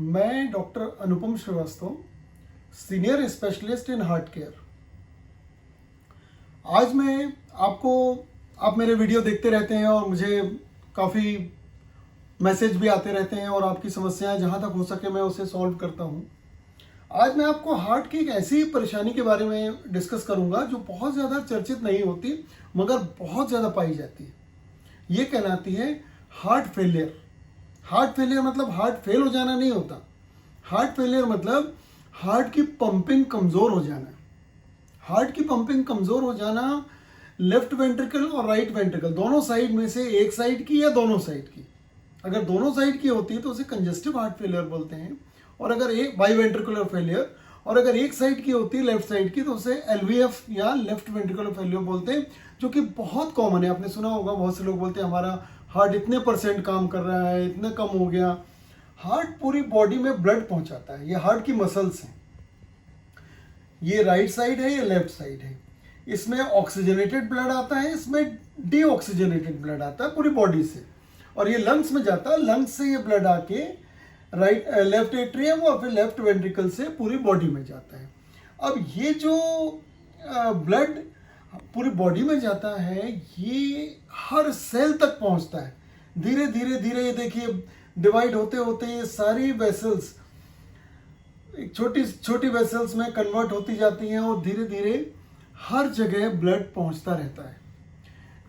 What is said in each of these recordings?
मैं doctor Anupam Shrivastava, senior specialist in heart care. आज मैं आप मेरे वीडियो देखते रहते हैं और मुझे काफ़ी मैसेज भी आते रहते हैं और आपकी समस्याएं जहां तक हो सके मैं उसे सॉल्व करता हूं। आज मैं आपको हार्ट की एक ऐसी परेशानी के बारे में डिस्कस करूंगा जो बहुत ज़्यादा चर्चित नहीं होती मगर बहुत ज़्यादा पाई जाती है। ये कहलाती है हार्ट फेलियर। हार्ट फेलियर मतलब हार्ट फेल हो जाना नहीं होता। हार्ट फेलियर मतलब हार्ट की पंपिंग कमज़ोर हो जाना। हार्ट की पंपिंग कमज़ोर हो जाना लेफ्ट वेंट्रिकल और राइट वेंट्रिकल दोनों साइड में से एक साइड की या दोनों साइड की। अगर दोनों साइड की होती है तो उसे कंजेस्टिव हार्ट फेलियर बोलते हैं, और अगर एक बाई वेंट्रिकुलर फेलियर, और अगर एक साइड की होती है लेफ्ट साइड की तो उसे एलवीएफ या लेफ्ट वेंट्रिकुलर फेलियर बोलते हैं, जो कि बहुत कॉमन है। आपने सुना होगा, बहुत से लोग बोलते हैं हमारा हार्ट इतने % काम कर रहा है, इतना कम हो गया। हार्ट पूरी बॉडी में ब्लड पहुंचाता है। ये हार्ट की मसल्स हैं। ये राइट साइड है, ये लेफ्ट साइड है। इसमें ऑक्सीजनेटेड ब्लड आता है, इसमें डीऑक्सीजनेटेड ब्लड आता है पूरी बॉडी से, और ये लंग्स में जाता है। लंग्स से ये ब्लड आके लेफ्ट एट्रियम और फिर लेफ्ट वेंट्रिकल से पूरी बॉडी में जाता है। अब ये जो ब्लड पूरी बॉडी में जाता है, ये हर सेल तक पहुंचता है। धीरे धीरे धीरे ये देखिए डिवाइड होते होते ये सारी वेसल्स एक छोटी छोटी वेसल्स में कन्वर्ट होती जाती हैं और धीरे धीरे हर जगह ब्लड पहुंचता रहता है।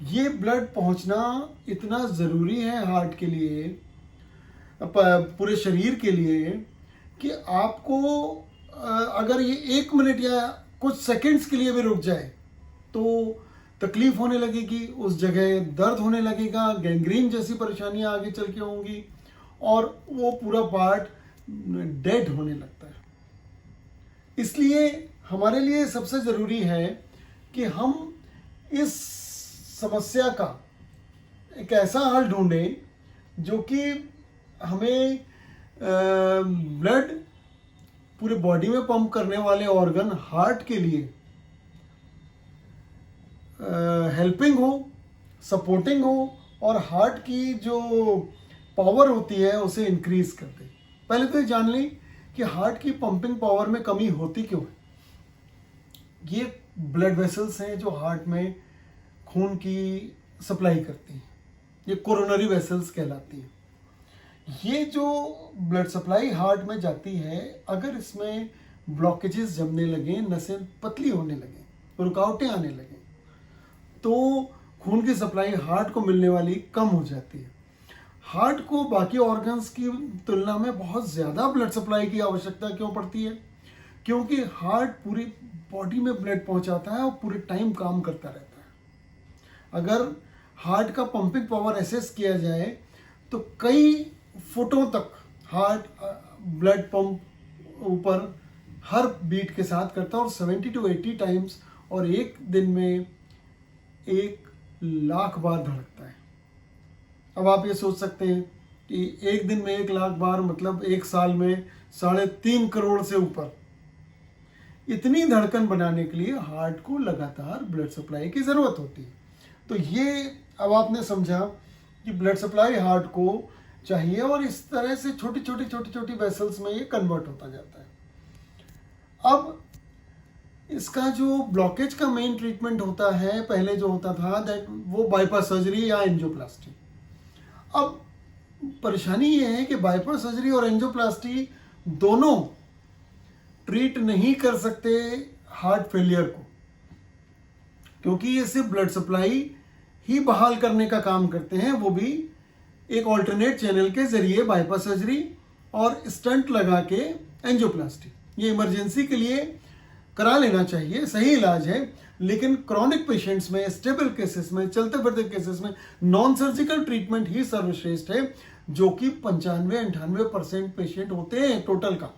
ये ब्लड पहुंचना इतना ज़रूरी है हार्ट के लिए, पूरे शरीर के लिए, कि आपको अगर ये 1 मिनट या कुछ सेकंड्स के लिए भी रुक जाए तो तकलीफ होने लगेगी, उस जगह दर्द होने लगेगा, गैंग्रीन जैसी परेशानियां आगे चल के होंगी और वो पूरा पार्ट डेड होने लगता है। इसलिए हमारे लिए सबसे ज़रूरी है कि हम इस समस्या का एक ऐसा हल ढूंढें जो कि हमें ब्लड पूरे बॉडी में पंप करने वाले ऑर्गन हार्ट के लिए हेल्पिंग हो, सपोर्टिंग हो, और हार्ट की जो पावर होती है उसे इंक्रीज कर दे। पहले तो जान लें कि हार्ट की पंपिंग पावर में कमी होती क्यों है। ये ब्लड वेसल्स हैं जो हार्ट में खून की सप्लाई करती हैं। ये कोरोनरी वेसल्स कहलाती हैं। ये जो ब्लड सप्लाई हार्ट में जाती है, अगर इसमें ब्लॉकेजेस जमने लगे, नसें पतली होने लगे, रुकावटें आने लगे, तो खून की सप्लाई हार्ट को मिलने वाली कम हो जाती है। हार्ट को बाकी ऑर्गन्स की तुलना में बहुत ज़्यादा ब्लड सप्लाई की आवश्यकता क्यों पड़ती है? क्योंकि हार्ट पूरी बॉडी में ब्लड पहुंचाता है और पूरे टाइम काम करता रहता है। अगर हार्ट का पंपिंग पावर एसेस किया जाए तो कई फुटों तक हार्ट ब्लड पंप ऊपर हर बीट के साथ करता है, और 70 to 80 टाइम्स, और एक दिन में 1,00,000 बार धड़कता है। अब आप ये सोच सकते हैं कि एक दिन में 1,00,000 बार मतलब एक साल में 3.5 करोड़ से ऊपर। इतनी धड़कन बनाने के लिए हार्ट को लगातार ब्लड सप्लाई की ज़रूरत होती है। तो ये अब आपने समझा कि ब्लड सप्लाई हार्ट को चाहिए, और इस तरह से छोटी छोटी वेसल्स में ये कन्वर्ट होता जाता है। अब इसका जो ब्लॉकेज का मेन ट्रीटमेंट होता है, पहले जो होता था दैट वो बाईपास सर्जरी या एंजियोप्लास्टी। अब परेशानी ये है कि बाईपास सर्जरी और एंजियोप्लास्टी दोनों ट्रीट नहीं कर सकते हार्ट फेलियर को, क्योंकि ये सिर्फ ब्लड सप्लाई ही बहाल करने का काम करते हैं, वो भी एक ऑल्टरनेट चैनल के जरिए, बाईपास सर्जरी और स्टंट लगा के एंजियोप्लास्टी। ये इमरजेंसी के लिए करा लेना चाहिए, सही इलाज है, लेकिन क्रॉनिक पेशेंट्स में, स्टेबल केसेस में, चलते फिरते केसेस में नॉन सर्जिकल ट्रीटमेंट ही सर्वश्रेष्ठ है, जो कि 95-98% पेशेंट होते हैं टोटल का।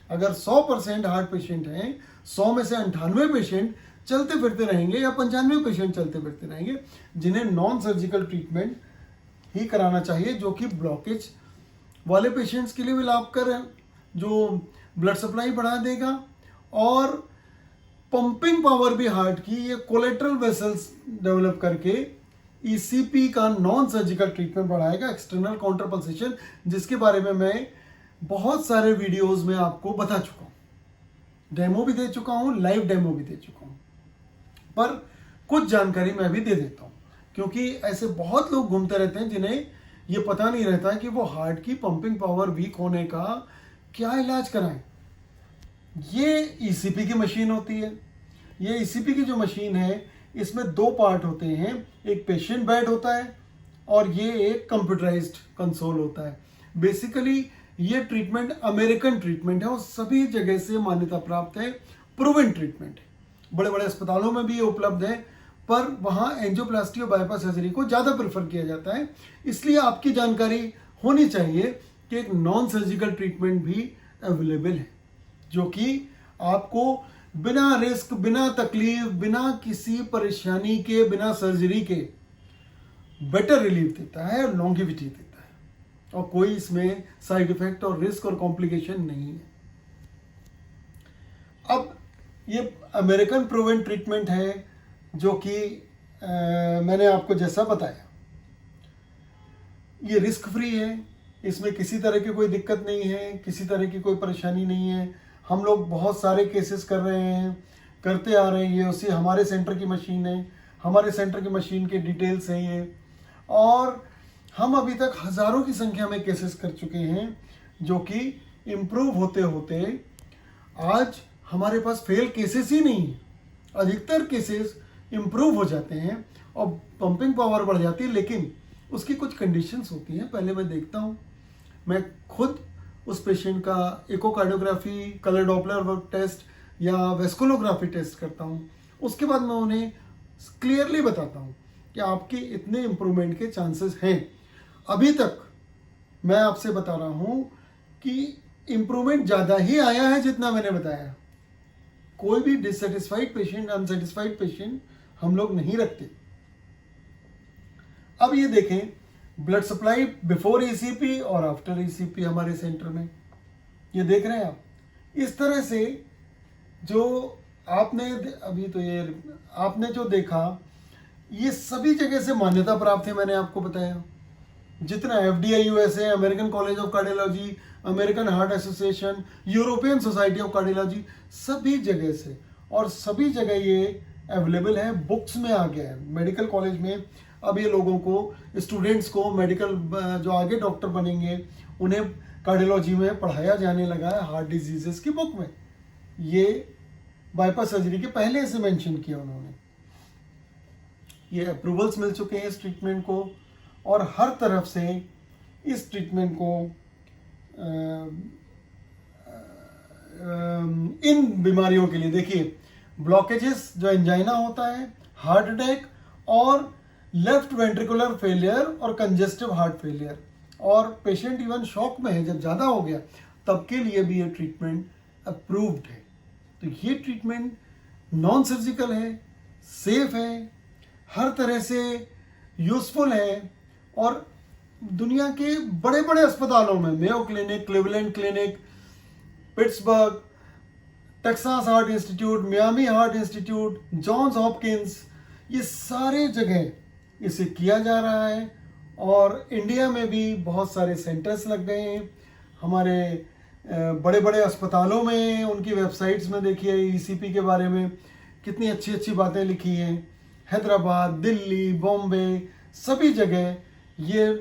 अगर 100% हार्ट पेशेंट हैं, 100 में से 98 पेशेंट चलते फिरते रहेंगे या 95 पेशेंट चलते फिरते रहेंगे, जिन्हें नॉन सर्जिकल ट्रीटमेंट ही कराना चाहिए, जो कि ब्लॉकेज वाले पेशेंट्स के लिए भी लाभकर है, जो ब्लड सप्लाई बढ़ा देगा, और पंपिंग पावर भी हार्ट की, ये कोलेट्रल वेसल्स डेवलप करके ईसीपी का नॉन सर्जिकल ट्रीटमेंट बढ़ाएगा, एक्सटर्नल काउंटर पल्सेशन, जिसके बारे में मैं बहुत सारे वीडियोस में आपको बता चुका हूँ, डेमो भी दे चुका हूँ, लाइव डेमो भी दे चुका हूँ, पर कुछ जानकारी मैं भी दे देता हूँ, क्योंकि ऐसे बहुत लोग घूमते रहते हैं जिन्हें ये पता नहीं रहता कि वो हार्ट की पंपिंग पावर वीक होने का क्या इलाज कराएं। ये ईसीपी की मशीन होती है। ये ईसीपी की जो मशीन है, इसमें दो पार्ट होते हैं, एक पेशेंट बेड होता है और ये एक कंप्यूटराइज्ड कंसोल होता है। बेसिकली ये ट्रीटमेंट अमेरिकन ट्रीटमेंट है और सभी जगह से मान्यता प्राप्त है, प्रूवन ट्रीटमेंट है। बड़े बड़े अस्पतालों में भी ये उपलब्ध है, पर वहाँ एंजियोप्लास्टी और बाईपास सर्जरी को ज़्यादा प्रेफर किया जाता है। इसलिए आपकी जानकारी होनी चाहिए कि एक नॉन सर्जिकल ट्रीटमेंट भी अवेलेबल है, जो कि आपको बिना रिस्क, बिना तकलीफ, बिना किसी परेशानी के, बिना सर्जरी के बेटर रिलीफ देता है और लॉन्गिविटी देता है, और कोई इसमें साइड इफेक्ट और रिस्क और कॉम्प्लिकेशन नहीं है। अब ये अमेरिकन प्रूवन ट्रीटमेंट है, जो कि मैंने आपको जैसा बताया, ये रिस्क फ्री है, इसमें किसी तरह की कोई दिक्कत नहीं है, किसी तरह की कोई परेशानी नहीं है। हम लोग बहुत सारे केसेस कर रहे हैं, करते आ रहे हैं। ये उसी हमारे सेंटर की मशीन है, हमारे सेंटर की मशीन के डिटेल्स हैं ये, और हम अभी तक हज़ारों की संख्या में केसेस कर चुके हैं, जो कि इम्प्रूव होते होते आज हमारे पास फेल केसेस ही नहीं है। अधिकतर केसेस इम्प्रूव हो जाते हैं और पंपिंग पावर बढ़ जाती है, लेकिन उसकी कुछ कंडीशंस होती हैं। पहले मैं देखता हूँ, मैं खुद उस पेशेंट का इकोकार्डियोग्राफी, कलर डॉपलर टेस्ट या वेस्कुलोग्राफी टेस्ट करता हूँ। उसके बाद मैं उन्हें क्लियरली बताता हूँ कि आपके इतने इम्प्रूवमेंट के चांसेस हैं। अभी तक मैं आपसे बता रहा हूँ कि इम्प्रूवमेंट ज़्यादा ही आया है जितना मैंने बताया। कोई भी डिससेटिस्फाइड पेशेंट, अनसेटिस्फाइड पेशेंट हम लोग नहीं रखते। अब ये देखें, ब्लड सप्लाई बिफोर ईसीपी और आफ्टर ईसीपी हमारे सेंटर में, ये देख रहे हैं आप। इस तरह से जो आपने अभी तो ये आपने जो देखा, ये सभी जगह से मान्यता प्राप्त है। मैंने आपको बताया जितना FDI USA, American college of cardiology, American heart association, European society of cardiology, सभी जगह से, और सभी जगह ये अवेलेबल है, बुक्स में आ गया है। मेडिकल कॉलेज में अब ये लोगों को, स्टूडेंट्स को, मेडिकल जो आगे डॉक्टर बनेंगे उन्हें कार्डियोलॉजी में पढ़ाया जाने लगा है, हार्ट डिजीजेस की बुक में। ये बाईपास सर्जरी के पहले से मेंशन किया उन्होंने। ये अप्रूवल्स मिल चुके हैं इस ट्रीटमेंट को, और हर तरफ से इस ट्रीटमेंट को इन बीमारियों के लिए, देखिए, ब्लॉकेजेस जो एंजाइना होता है, हार्ट अटैक और लेफ्ट वेंट्रिकुलर फेलियर और कंजेस्टिव हार्ट फेलियर, और पेशेंट इवन शॉक में है जब ज़्यादा हो गया, तब के लिए भी ये ट्रीटमेंट अप्रूव्ड है। तो ये ट्रीटमेंट नॉन सर्जिकल है, सेफ है, हर तरह से यूजफुल है, और दुनिया के बड़े बड़े अस्पतालों में, Mayo clinic, Cleveland clinic, Pittsburgh, Texas heart institute, Miami heart institute, Johns Hopkins, ये सारे जगह इसे किया जा रहा है। और इंडिया में भी बहुत सारे सेंटर्स लग गए हैं। हमारे बड़े बड़े अस्पतालों में, उनकी वेबसाइट्स में देखिए ईसीपी के बारे में कितनी अच्छी अच्छी बातें लिखी हैं। हैदराबाद, दिल्ली, बॉम्बे, सभी जगह ये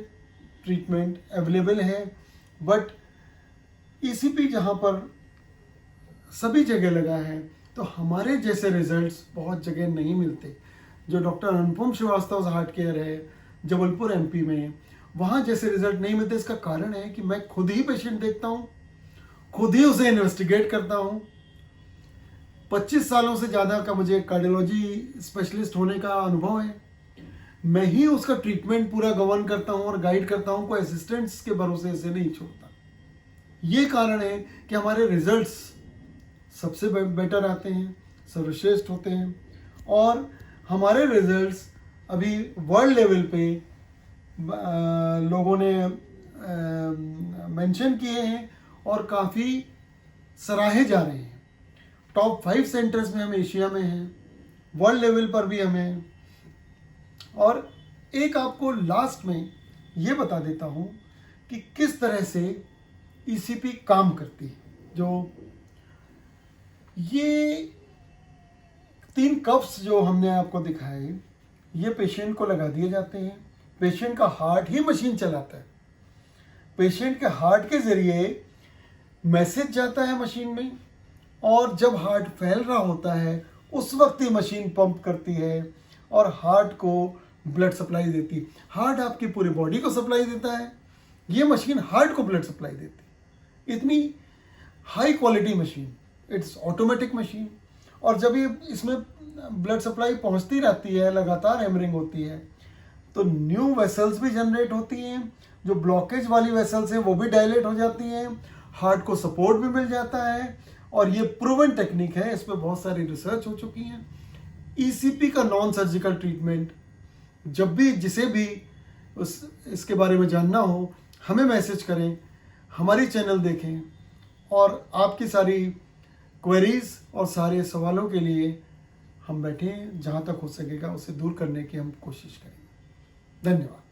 ट्रीटमेंट अवेलेबल है। बट ईसीपी जहाँ पर सभी जगह लगा है, तो हमारे जैसे रिजल्ट्स बहुत जगह नहीं मिलते। जो doctor Anupam Srivastava heart care है जबलपुर एमपी में, वहाँ जैसे रिजल्ट नहीं मिलते। इसका कारण है कि मैं खुद ही पेशेंट देखता हूँ, खुद ही उसे इन्वेस्टिगेट करता हूँ। 25 सालों से ज़्यादा का मुझे कार्डियोलॉजी स्पेशलिस्ट होने का अनुभव है। मैं ही उसका ट्रीटमेंट पूरा गवर्न करता हूँ और गाइड करता हूँ, कोई असिस्टेंट्स के भरोसे से नहीं छोड़ता। ये कारण है कि हमारे रिजल्ट्स सबसे बेटर आते हैं, सर्वश्रेष्ठ होते हैं, और हमारे रिजल्ट्स अभी वर्ल्ड लेवल पे लोगों ने मेंशन किए हैं और काफ़ी सराहे जा रहे हैं। टॉप 5 सेंटर्स में हम एशिया में हैं, वर्ल्ड लेवल पर भी हमें। और एक आपको लास्ट में ये बता देता हूँ कि किस तरह से ईसीपी काम करती है। जो ये 3 कप्स जो हमने आपको दिखाए, ये पेशेंट को लगा दिए जाते हैं। पेशेंट का हार्ट ही मशीन चलाता है। पेशेंट के हार्ट के जरिए मैसेज जाता है मशीन में, और जब हार्ट फैल रहा होता है उस वक्त ही मशीन पंप करती है और हार्ट को ब्लड सप्लाई देती है। हार्ट आपकी पूरी बॉडी को सप्लाई देता है, ये मशीन हार्ट को ब्लड सप्लाई देती है। इतनी high quality machine, it's automatic machine. और जब ये इसमें ब्लड सप्लाई पहुंचती रहती है, लगातार हैमरिंग होती है, तो न्यू वेसल्स भी जनरेट होती हैं। जो ब्लॉकेज वाली वेसल्स हैं वो भी डायलेट हो जाती हैं, हार्ट को सपोर्ट भी मिल जाता है। और ये प्रूवन टेक्निक है, इस पर बहुत सारी रिसर्च हो चुकी है। ईसीपी का नॉन सर्जिकल ट्रीटमेंट, जब भी जिसे भी इसके बारे में जानना हो, हमें मैसेज करें, हमारी चैनल देखें, और आपकी सारी क्वेरीज और सारे सवालों के लिए हम बैठे हैं। जहाँ तक हो सकेगा उसे दूर करने की हम कोशिश करेंगे। धन्यवाद।